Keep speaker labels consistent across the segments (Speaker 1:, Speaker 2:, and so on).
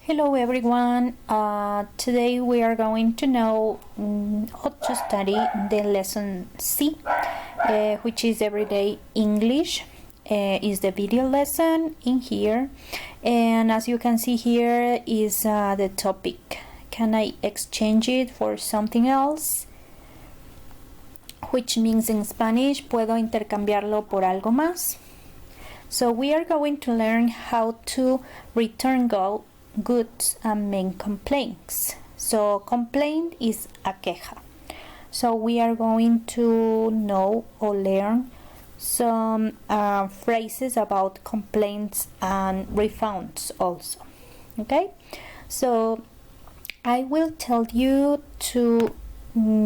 Speaker 1: Hello everyone, today we are going to know how to study the lesson C, which is everyday English. Is the video lesson in here, and as you can see here is the topic. Can I exchange it for something else? Which means in Spanish, puedo intercambiarlo por algo más. So we are going to learn how to return goods and make complaints. So complaint is a queja. So we are going to know or learn some phrases about complaints and refunds also. Okay, so I will tell you to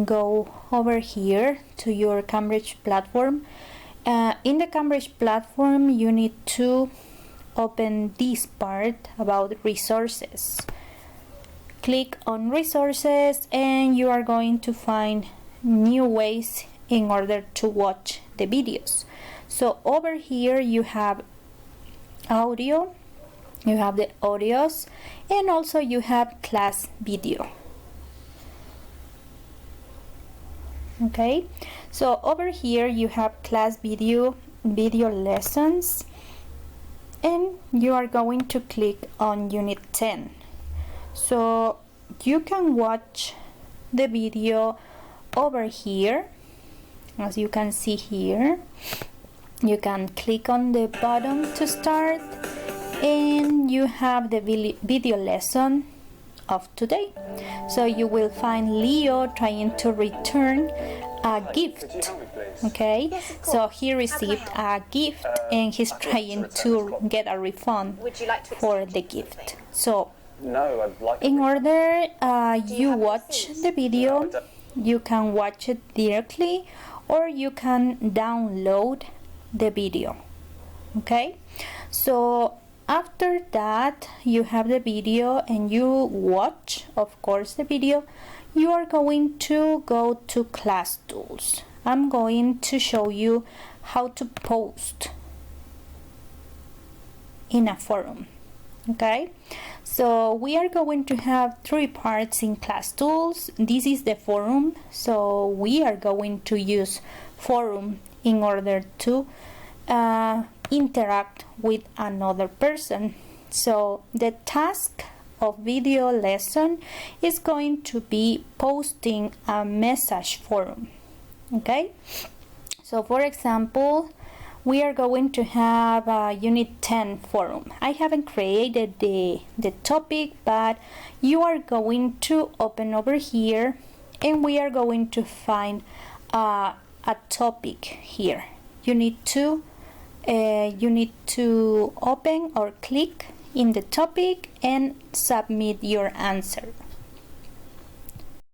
Speaker 1: go over here to your Cambridge platform. In the Cambridge platform you need to open this part about resources. Click on resources and you are going to find new ways in order to watch the videos. So over here you have audio, you have the audios, and also you have class video. Okay, so over here you have class video lessons, and you are going to click on unit 10. So you can watch the video over here. As you can see here, you can click on the button to start, and you have the video lesson of today. So you will find Leo trying to return a gift. Okay, so he received a gift and he's trying to get a refund for the gift. So in order you watch the video, you can watch it directly or you can download the video. Okay, so after that you have the video and you watch, of course, the video. You are going to go to class tools. I'm going to show you how to post in a forum. Okay, so we are going to have three parts in class tools. This is the forum, so we are going to use forum in order to interact with another person. So the task of video lesson is going to be posting a message forum. Okay, so for example, we are going to have a unit 10 forum. I haven't created the topic, but you are going to open over here and we are going to find a topic here. You need to open or click in the topic and submit your answer.